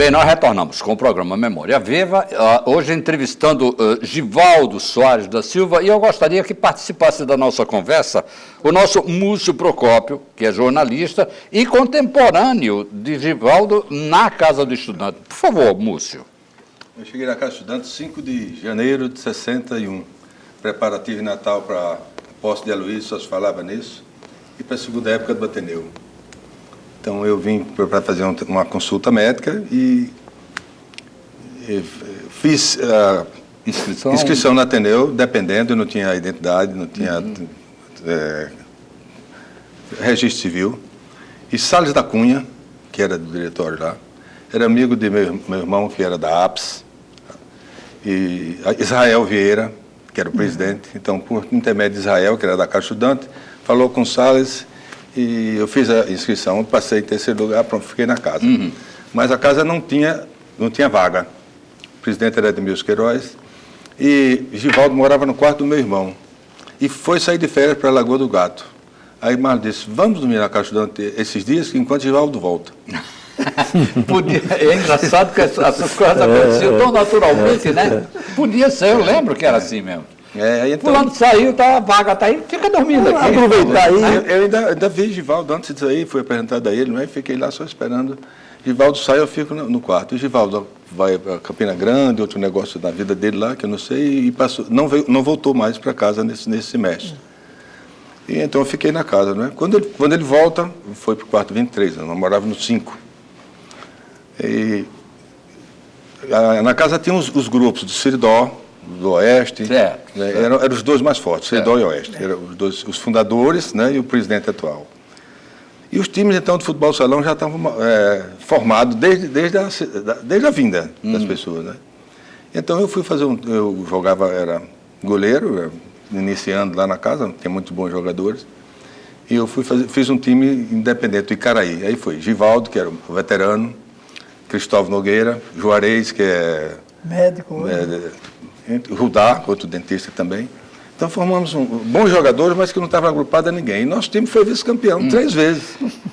bem, nós retornamos com o programa Memória Viva, hoje entrevistando Givaldo Soares da Silva, e eu gostaria que participasse da nossa conversa o nosso Múcio Procópio, que é jornalista e contemporâneo de Givaldo na Casa do Estudante. Por favor, Múcio. Eu cheguei na Casa do Estudante 5 de janeiro de 61, preparativo de Natal para a posse de Aloysio, só se falava nisso, e para a segunda época do Ateneu. Então, eu vim para fazer uma consulta médica e fiz inscrição no Ateneu, dependendo, eu não tinha identidade, não tinha registro civil. E Salles da Cunha, que era do diretório lá, era amigo de meu irmão, que era da APS, e Israel Vieira, que era o presidente. Então, por intermédio de Israel, que era da Casa Estudante, falou com Salles. E eu fiz a inscrição, passei em terceiro lugar, pronto, fiquei na casa. Mas a casa não tinha vaga. O presidente era Edmilson Queiroz e Givaldo morava no quarto do meu irmão. E foi sair de férias para a Lagoa do Gato. Aí Marlon disse, vamos dormir na Casa Estudante esses dias, enquanto Givaldo volta. É engraçado que essas coisas aconteciam tão naturalmente, né? Podia ser, eu lembro que era assim mesmo. Então, fulano saiu, tá, a vaga está aí, fica dormindo aqui. Aproveitar aí. Eu ainda vi Givaldo antes disso aí, fui apresentado a ele, não é? Fiquei lá só esperando. Givaldo sai, eu fico no quarto. E Givaldo vai para Campina Grande, outro negócio da vida dele lá, que eu não sei, e passou, não voltou mais para casa nesse semestre. E então eu fiquei na casa, não é? Quando ele volta, foi para o quarto 23, eu morava no 5. E na casa tinha os grupos do Siridó, do Oeste, certo, né? Certo. Eram os dois mais fortes, Siridó e Oeste. Eram os fundadores, né, e o presidente atual. E os times, então, de futebol salão já estavam formados desde a vinda das pessoas, né? Então, eu fui fazer eu jogava, era goleiro, iniciando lá na casa, tinha muitos bons jogadores, e eu fiz um time independente, do Icaraí. Aí foi Givaldo, que era o veterano, Cristóvão Nogueira, Juarez, que é médico, Rudá, outro dentista também. Então formamos bons jogadores, mas que não estava agrupado a ninguém. E nosso time foi vice-campeão 3 vezes.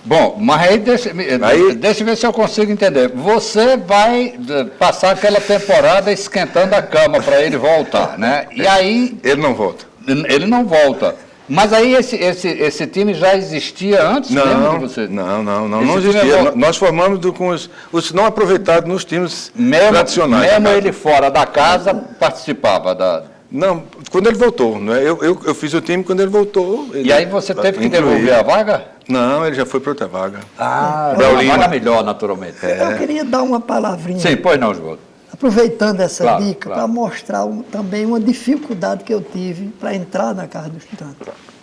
Bom, mas aí deixa eu ver se eu consigo entender. Você vai passar aquela temporada esquentando a cama para ele voltar, né? E aí... Ele não volta. Ele não volta. Mas aí esse time já existia antes mesmo de você? Não existia. Nós formamos com os não aproveitados nos times tradicionais. Mesmo ele fora da casa, participava da... Não, quando ele voltou. Né? Eu fiz o time quando ele voltou. E aí você teve que devolver a vaga? Não, ele já foi para outra vaga. Uma vaga melhor, naturalmente. Eu queria dar uma palavrinha. Sim, pois não, João. Aproveitando essa dica, claro. para mostrar também uma dificuldade que eu tive para entrar na Casa do Estudante,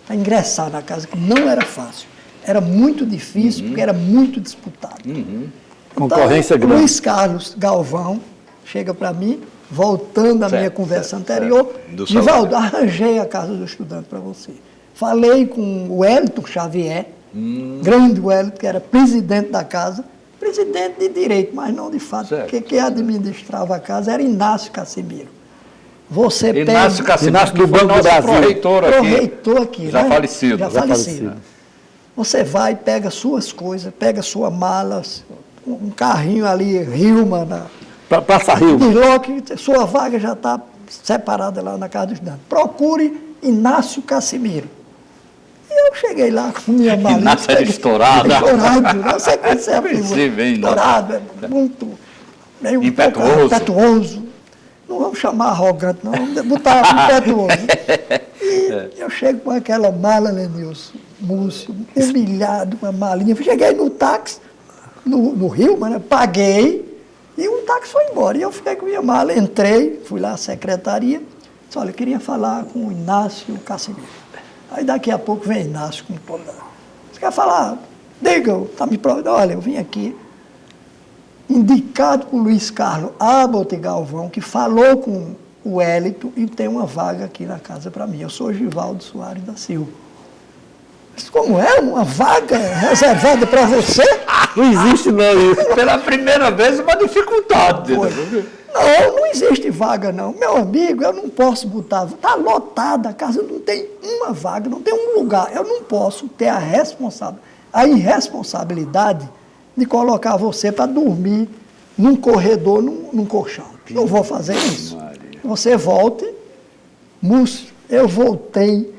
para ingressar na casa, que não era fácil. Era muito difícil, porque era muito disputado. Concorrência grande. Luiz Carlos Galvão chega para mim, voltando à minha conversa anterior, Givaldo, arranjei a Casa do Estudante para você. Falei com o Wellington Xavier, grande Wellington, que era presidente da casa, presidente de direito, mas não de fato, porque quem administrava a casa era Inácio Casimiro. Você Inácio Casimiro, Inácio do Banco do Brasil. Pro-reitor aqui. Já né? falecido. Já falecido. Você vai, pega suas coisas, pega sua mala, um carrinho ali, Rilma, Praça Rio. Sua vaga já está separada lá na Casa do Estudante. Procure Inácio Casimiro. E eu cheguei lá com minha malinha. Inácio era estourado. Não sei como você é estourado, é muito... meio impetuoso. Não vamos chamar arrogante, não. Vamos botar impetuoso. E eu chego com aquela mala, Lenilson, Múcio, humilhado, uma malinha. Cheguei no táxi, no Rio, mas paguei. E o táxi foi embora. E eu fiquei com minha mala, entrei, fui lá à secretaria, disse, olha, eu queria falar com o Inácio Casimiro. Aí daqui a pouco vem Inácio com toda... Você quer falar? Diga, tá me provando. Olha, eu vim aqui, indicado por Luiz Carlos Abbott Galvão, que falou com o Wellington e tem uma vaga aqui na casa para mim. Eu sou Givaldo Soares da Silva. Mas como é? Uma vaga reservada para você? Não existe não isso. Pela primeira vez, uma dificuldade. Não existe vaga não. Meu amigo, eu não posso botar... Está lotada, a casa não tem uma vaga, não tem um lugar. Eu não posso ter a irresponsabilidade de colocar você para dormir num corredor, num colchão. Não vou fazer isso. Maria. Você volte, Múcio, eu voltei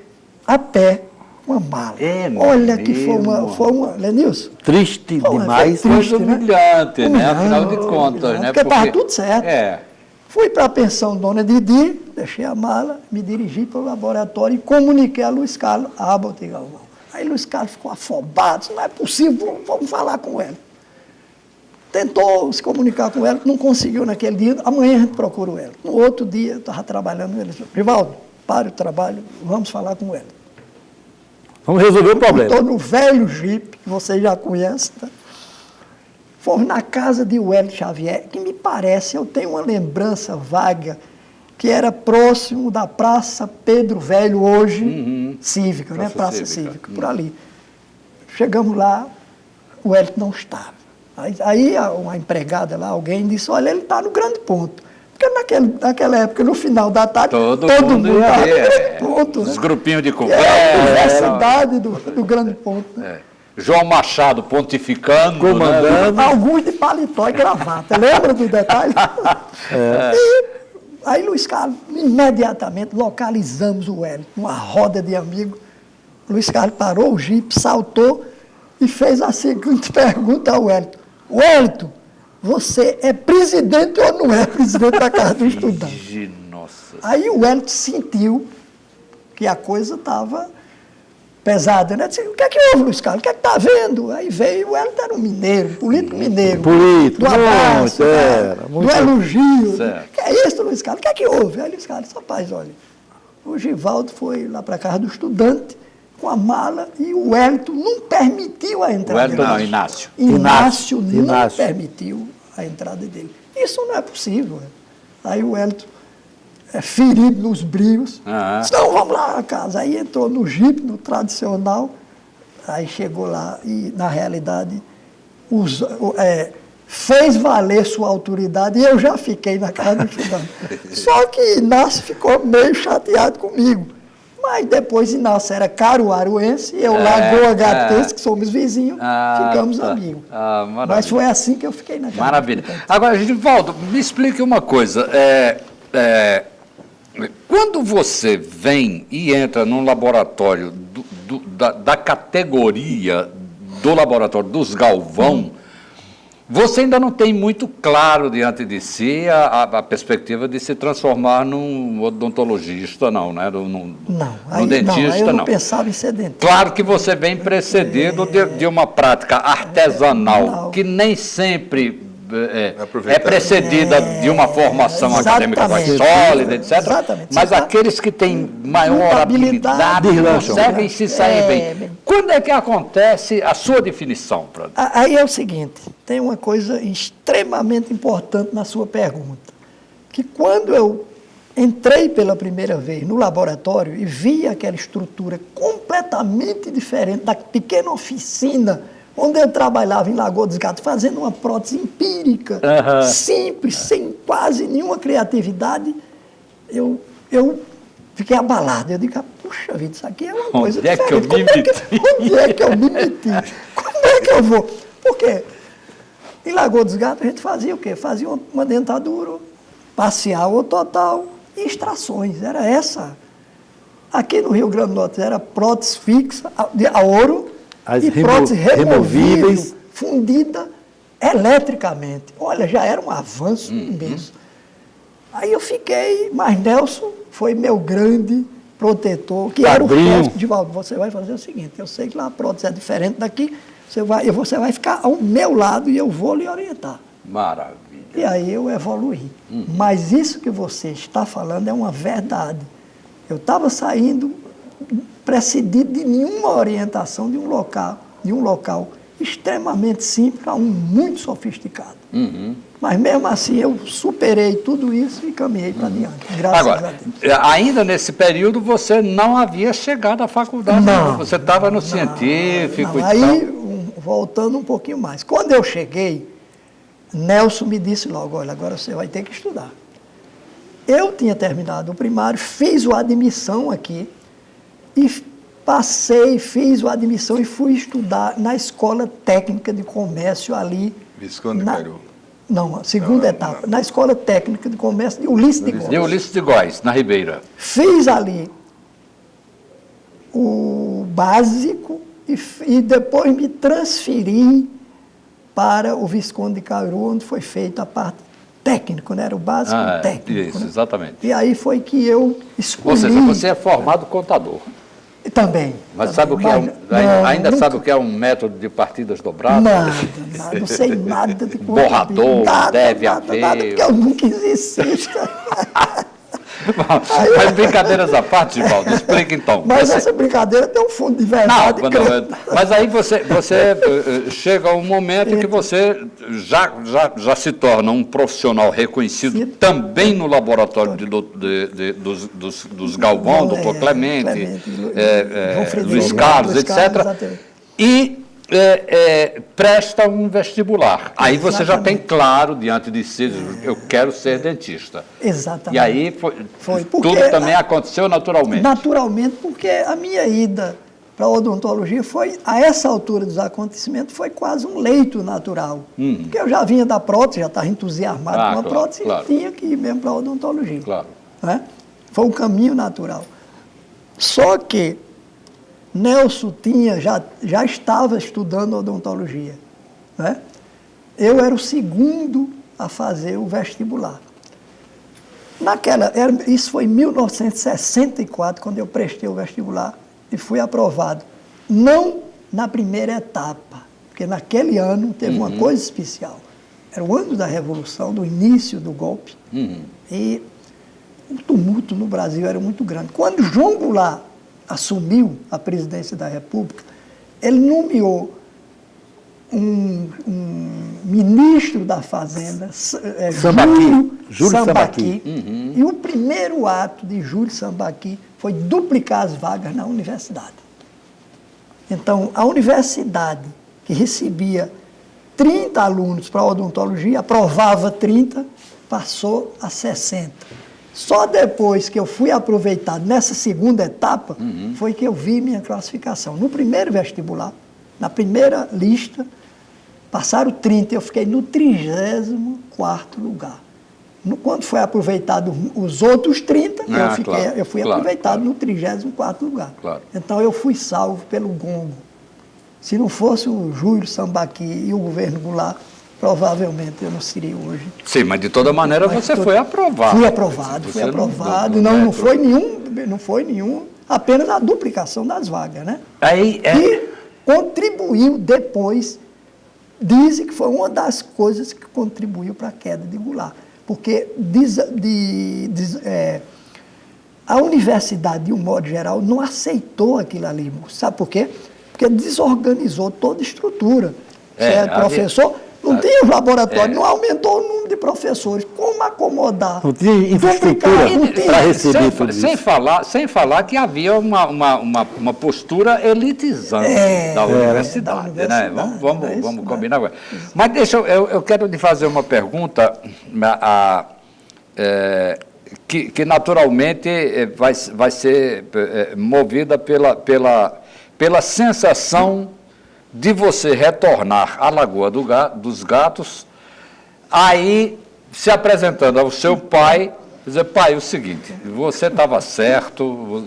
a pé com a mala. É Olha que mesmo? foi uma Lenilson, Triste Pô, demais. foi triste, Coisa né? humilhante, né? Afinal de Humilhante, contas, né? porque estava tudo certo. É. Fui para a pensão Dona Didi, deixei a mala, me dirigi para o laboratório e comuniquei a Luiz Carlos Abbott Galvão. Aí Luiz Carlos ficou afobado, disse, não é possível, vamos falar com ela. Tentou se comunicar com ela, não conseguiu naquele dia, amanhã a gente procurou ela. No outro dia, eu estava trabalhando, ele disse, Rivaldo, pare o trabalho, vamos falar com ela. Vamos resolver o problema. Estou no velho Jeep, que vocês já conhecem, tá? Fomos na casa de Wellington Xavier, que me parece, eu tenho uma lembrança vaga, que era próximo da Praça Pedro Velho, hoje, Cívica, né? Praça Cívica, por ali. Chegamos lá, o Wellington não estava. Aí uma empregada lá, alguém disse, olha, ele está no Grande Ponto. Porque naquela época, no final da tarde, Todo mundo mundo ia estava no ver, Grande Ponto. Os Né? grupinhos de É a conversa. universidade do Grande Ponto. Né? É. João Machado pontificando, Comandando. né? Alguns de paletó e gravata. Lembra do detalhe? E aí, Luiz Carlos, imediatamente localizamos o Wellington, uma roda de amigos. Luiz Carlos parou o jipe, saltou e fez a seguinte pergunta ao Wellington. Wellington, você é presidente ou não é presidente da Casa do Estudante? Nossa. Aí o Wellington sentiu que a coisa estava pesada, né? Disse, o que é que houve, Luiz Carlos? O que é que está vendo? Aí veio, o Wellington era um mineiro, um político mineiro. Político, do abraço, muito, era, do muito. elogio. Certo. O que é isso, Luiz Carlos? O que é que houve? Aí Luiz Carlos disse, rapaz, olha, o Givaldo foi lá para a Casa do Estudante com a mala e o Wellington não permitiu a entrada O Wellington não, dele. Inácio. Inácio não Inácio. permitiu a entrada dele. Isso não é possível. Aí o Wellington, ferido nos brios, disse, não, vamos lá na casa. Aí entrou no jipe, no tradicional, aí chegou lá e, na realidade, fez valer sua autoridade e eu já fiquei na casa do estudante. Só que Inácio ficou meio chateado comigo. Mas depois Inácio era caruaruense, eu Lagoa Gatense, que somos vizinhos, ficamos amigos. Mas foi assim que eu fiquei na casa. Maravilha. Agora, Givaldo, me explique uma coisa. Quando você vem e entra num laboratório da categoria do laboratório dos Galvão, você ainda não tem muito claro diante de si a perspectiva de se transformar num odontologista, não, né? Num dentista, aí eu não não. pensava em ser dentista. Claro que você vem precedido de uma prática artesanal, que nem sempre é precedida de uma formação acadêmica mais sólida, etc. Exatamente. Mas aqueles que têm maior habilidade conseguem se sair bem. Quando é que acontece a sua definição? Aí é o seguinte, tem uma coisa extremamente importante na sua pergunta, que quando eu entrei pela primeira vez no laboratório e vi aquela estrutura completamente diferente da pequena oficina onde eu trabalhava em Lagoa dos Gatos, fazendo uma prótese empírica, simples, sem quase nenhuma criatividade, eu fiquei abalado. Eu digo, puxa vida, isso aqui é uma coisa diferente. Onde é que eu me meti? Como é que eu vou? Porque em Lagoa dos Gatos a gente fazia o quê? Fazia uma dentadura parcial ou total e extrações. Era essa. Aqui no Rio Grande do Norte era prótese fixa, a ouro, e prótese removível, fundida eletricamente. Olha, já era um avanço imenso. Aí eu fiquei, mas Nelson foi meu grande protetor, que era o chefe de Valdo. Você vai fazer o seguinte, eu sei que lá a prótese é diferente daqui, você vai ficar ao meu lado e eu vou lhe orientar. Maravilha. E aí eu evoluí. Mas isso que você está falando é uma verdade. Eu estava saindo precedido de nenhuma orientação de um local extremamente simples a um muito sofisticado. Mas mesmo assim eu superei tudo isso e caminhei para diante, graças a Deus. Ainda nesse período você não havia chegado à faculdade, não, você estava no científico não. e tal. Aí, voltando um pouquinho mais, quando eu cheguei, Nelson me disse logo, olha, agora você vai ter que estudar. Eu tinha terminado o primário, fiz a admissão aqui, e fiz a admissão e fui estudar na Escola Técnica de Comércio ali. Visconde Cairu. Não, a segunda etapa, na Escola Técnica de Comércio de Ulisses de Góes. De Ulisses de Góes, na Ribeira. Fiz ali o básico e depois me transferi para o Visconde de Caruaru, onde foi feita a parte técnica, né? Era o básico técnico. Isso, né? exatamente. E aí foi que eu escolhi... Ou seja, você é formado contador. Também. Mas também, sabe o que é ainda nunca, sabe o que é um método de partidas dobradas? Nada, não sei nada de Borrador, deve haver. Nada, porque eu nunca existe. Mas brincadeiras à parte, Givaldo, explica então. Mas essa brincadeira tem um fundo de verdade. Mas aí você chega a um momento que você já se torna um profissional reconhecido. Sim. Também no laboratório dos Galvão, doutor Clemente, Luiz Carlos, etc. E presta um vestibular. Aí você já tem claro diante de si, eu quero ser dentista. Exatamente. E aí foi tudo também aconteceu naturalmente. Naturalmente, porque a minha ida para a odontologia foi, a essa altura dos acontecimentos, foi quase um leito natural. Porque eu já vinha da prótese, já estava entusiasmado com a prótese, e tinha que ir mesmo para a odontologia. Claro. Né? Foi um caminho natural. Só que Nelson já estava estudando odontologia. Né? Eu era o segundo a fazer o vestibular. Isso foi em 1964, quando eu prestei o vestibular e fui aprovado. Não na primeira etapa, porque naquele ano teve uma coisa especial. Era o ano da Revolução, do início do golpe. E o tumulto no Brasil era muito grande. Quando João Goulart assumiu a presidência da República, ele nomeou um ministro da Fazenda, Júlio Sambaqui. E o primeiro ato de Júlio Sambaqui foi duplicar as vagas na universidade. Então, a universidade, que recebia 30 alunos para a odontologia, aprovava 30, passou a 60. Só depois que eu fui aproveitado nessa segunda etapa, foi que eu vi minha classificação. No primeiro vestibular, na primeira lista, passaram 30, eu fiquei no 34º lugar. Quando foi aproveitado os outros 30, eu fui aproveitado no 34º lugar. Claro. Então eu fui salvo pelo gongo. Se não fosse o Júlio Sambaqui e o governo Goulart, provavelmente eu não seria hoje. Sim, mas de toda maneira você foi aprovado. Fui aprovado. Não foi nenhum, apenas a duplicação das vagas, né? E contribuiu depois, dizem que foi uma das coisas que contribuiu para a queda de Goulart. Porque a universidade, de um modo geral, não aceitou aquilo ali. Sabe por quê? Porque desorganizou toda a estrutura. Professor... Não tinha laboratório, não aumentou o número de professores. Como acomodar? Não tinha infraestrutura para receber tudo isso. Sem falar que havia uma postura elitizante da universidade. Né? Vamos combinar agora. Mas eu quero lhe fazer uma pergunta que naturalmente vai ser movida pela sensação de você retornar à Lagoa dos Gatos, aí se apresentando ao seu pai, dizer, pai, é o seguinte, você estava certo,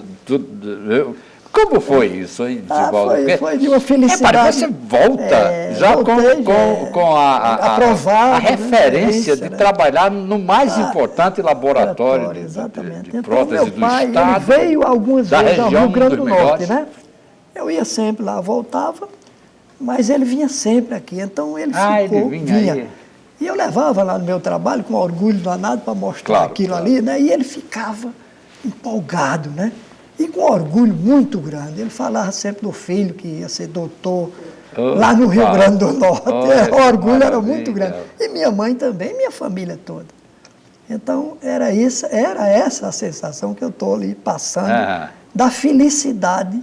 como foi isso, hein, Givaldo? Foi de uma felicidade. Você volta já com a referência de trabalhar no mais importante laboratório de prótese do Estado, ele veio algumas da vezes ao região Rio Grande do Norte, melhores. né? Eu ia sempre lá, voltava, mas ele vinha sempre aqui, então ele ficou, vinha. E eu levava lá no meu trabalho com orgulho danado para mostrar aquilo ali, né? E ele ficava empolgado, né? E com orgulho muito grande. Ele falava sempre do filho que ia ser doutor lá no Rio Grande do Norte. O orgulho era muito grande. E minha mãe também, minha família toda. Então, era essa a sensação que eu estou ali passando, da felicidade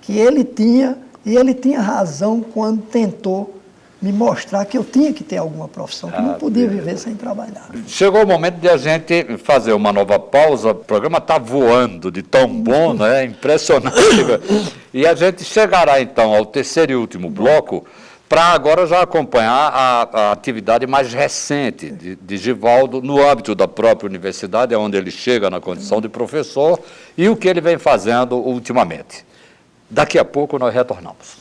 que ele tinha. E ele tinha razão quando tentou me mostrar que eu tinha que ter alguma profissão, que não podia viver sem trabalhar. Chegou o momento de a gente fazer uma nova pausa, o programa está voando de tão bom, né? Impressionante. E a gente chegará então ao terceiro e último bloco para agora já acompanhar a atividade mais recente de Givaldo no âmbito da própria universidade, onde ele chega na condição de professor, e o que ele vem fazendo ultimamente. Daqui a pouco nós retornamos.